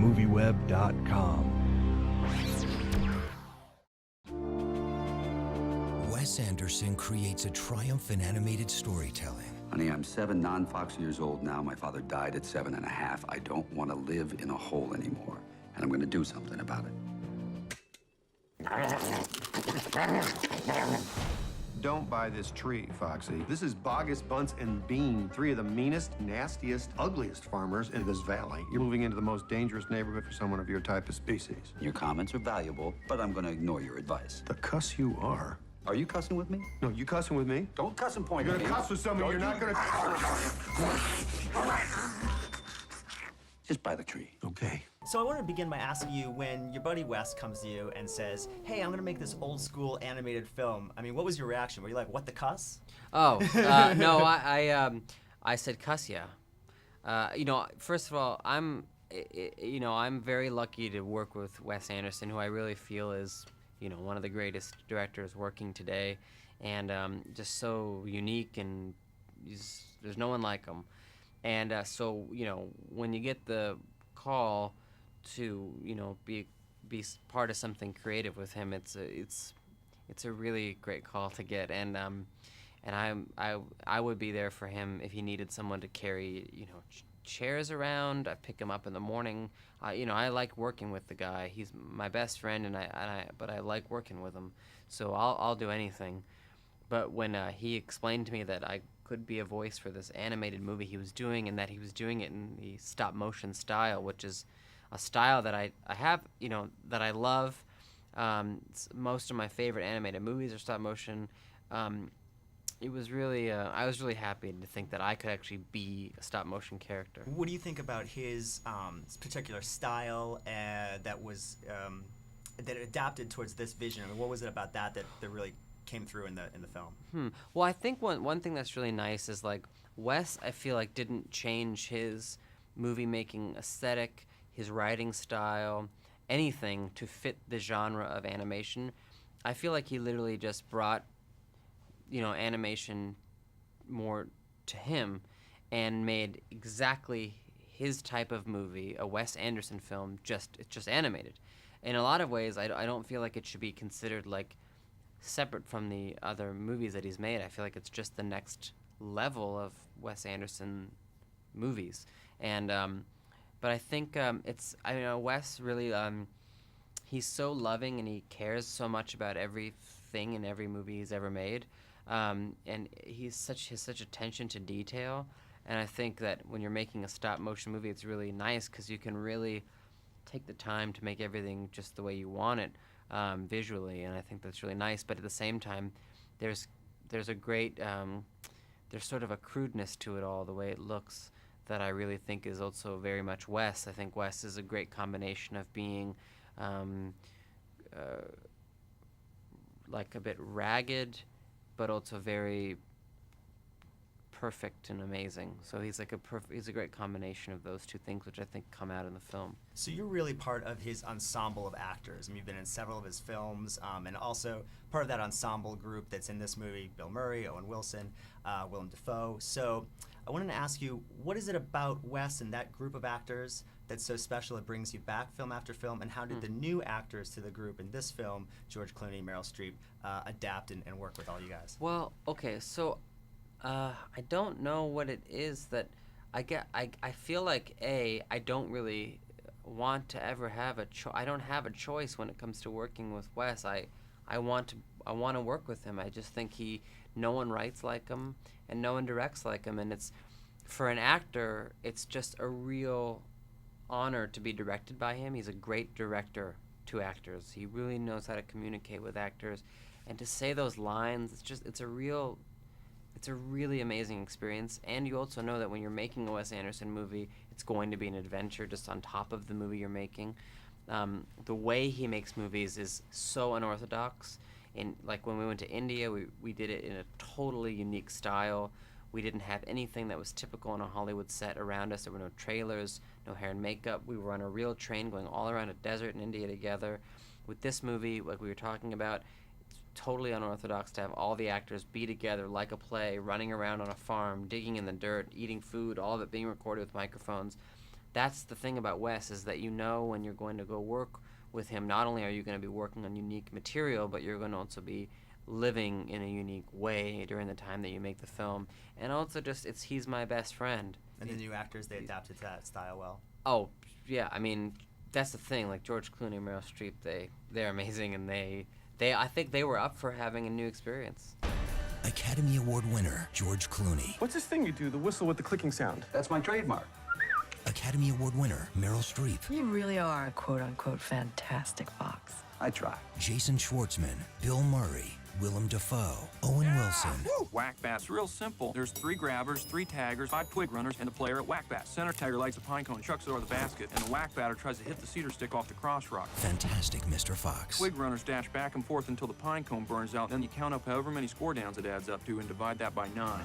MovieWeb.com. Wes Anderson creates a triumph in animated storytelling. Honey, I'm 7 non-Fox years old now. My father died at 7.5. I don't want to live in a hole anymore, and I'm going to do something about it. Don't buy this tree, Foxy. This is Bogus, Bunce, and Bean, 3 of the meanest, nastiest, ugliest farmers in this valley. You're moving into the most dangerous neighborhood for someone of your type of species. Your comments are valuable, but I'm going to ignore your advice. The cuss you are. Are you cussing with me? No, you cussing with me? Don't cuss and point You're at me. gonna cuss with somebody, you're not gonna... Just buy the tree. Okay. So I want to begin by asking you, when your buddy Wes comes to you and says, hey, I'm going to make this old school animated film, I mean, what was your reaction? Were you like, what the cuss? Oh, no, I said cuss, yeah. You know, first of all, I'm very lucky to work with Wes Anderson, who I really feel is, you know, one of the greatest directors working today, and just so unique, and there's no one like him. And so, you know, when you get the call to, you know, be part of something creative with him, it's a really great call to get, and I would be there for him if he needed someone to carry, you know, chairs around. I pick him up in the morning. You know, I like working with the guy. He's my best friend, but I like working with him. So I'll do anything. But when he explained to me that I could be a voice for this animated movie he was doing, and that he was doing it in the stop motion style, which is a style that I have, you know, that I love. Most of my favorite animated movies are stop motion. It was really, I was really happy to think that I could actually be a stop motion character. What do you think about his particular style that was that adapted towards this vision? I mean, what was it about that really came through in the film? Well, I think one thing that's really nice is, like, Wes, I feel like, didn't change his movie making aesthetic, his writing style, anything to fit the genre of animation. I feel like he literally just brought, you know, animation more to him and made exactly his type of movie, a Wes Anderson film, it's just animated. In a lot of ways, I don't feel like it should be considered, like, separate from the other movies that he's made. I feel like it's just the next level of Wes Anderson movies. And but I think Wes really, he's so loving, and he cares so much about everything in every movie he's ever made. And he has such attention to detail. And I think that when you're making a stop motion movie, it's really nice because you can really take the time to make everything just the way you want it. Visually, and I think that's really nice. But at the same time, there's a great there's sort of a crudeness to it all, the way it looks, that I really think is also very much Wes. I think Wes is a great combination of being like a bit ragged, but also very perfect and amazing. So he's like he's a great combination of those two things, which I think come out in the film. So you're really part of his ensemble of actors. I mean, you've been in several of his films, and also part of that ensemble group that's in this movie: Bill Murray, Owen Wilson, Willem Dafoe. So I wanted to ask you, what is it about Wes and that group of actors that's so special it brings you back film after film, and how did the new actors to the group in this film, George Clooney, Meryl Streep, adapt and work with all you guys? Well, okay, so I don't know what it is that I feel like, I don't really want to ever have I don't have a choice when it comes to working with Wes. I want to work with him. I just think no one writes like him and no one directs like him, and it's, for an actor, it's just a real honor to be directed by him. He's a great director to actors. He really knows how to communicate with actors, and to say those lines, it's a really amazing experience. And you also know that when you're making a Wes Anderson movie, it's going to be an adventure just on top of the movie you're making. The way he makes movies is so unorthodox. And like when we went to India, we did it in a totally unique style. We didn't have anything that was typical on a Hollywood set around us. There were no trailers, no hair and makeup. We were on a real train going all around a desert in India together. With this movie, like we were talking about, totally unorthodox to have all the actors be together like a play, running around on a farm, digging in the dirt, eating food, all of it being recorded with microphones. that's the thing about Wes, is that you know when you're going to go work with him, not only are you going to be working on unique material, but you're going to also be living in a unique way during the time that you make the film. And also just, he's my best friend. And the new actors, they adapted to that style well. Oh, yeah, I mean, that's the thing, like George Clooney and Meryl Streep, they're amazing, and I think they were up for having a new experience. Academy Award winner George Clooney. What's this thing you do, the whistle with the clicking sound? That's my trademark. Academy Award winner Meryl Streep. You really are a quote-unquote fantastic fox. I try. Jason Schwartzman, Bill Murray, Willem Dafoe, Owen Wilson. Whack Bat's real simple. There's 3 grabbers, 3 taggers, 5 twig runners, and the player at Whack Bat. Center tagger lights a pine cone, chucks it over the basket, and the whack batter tries to hit the cedar stick off the cross rock. Fantastic Mr. Fox. Twig runners dash back and forth until the pine cone burns out, then you count up however many score downs it adds up to and divide that by 9.